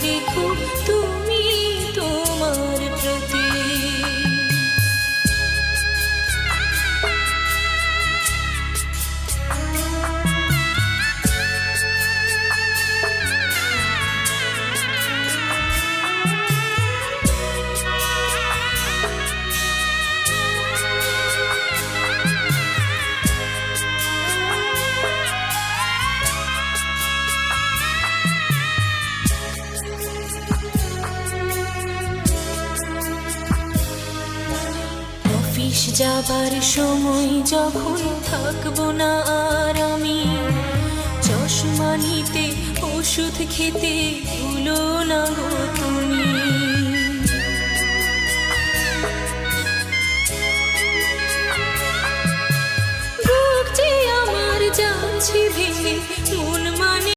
রেখো তুমি তোমার প্রতি। অফিস যাবার সময় যখন থাকবো না আর আমি, চশমা নিতে ওষুধ খেতে ভুলো না গো তুমি।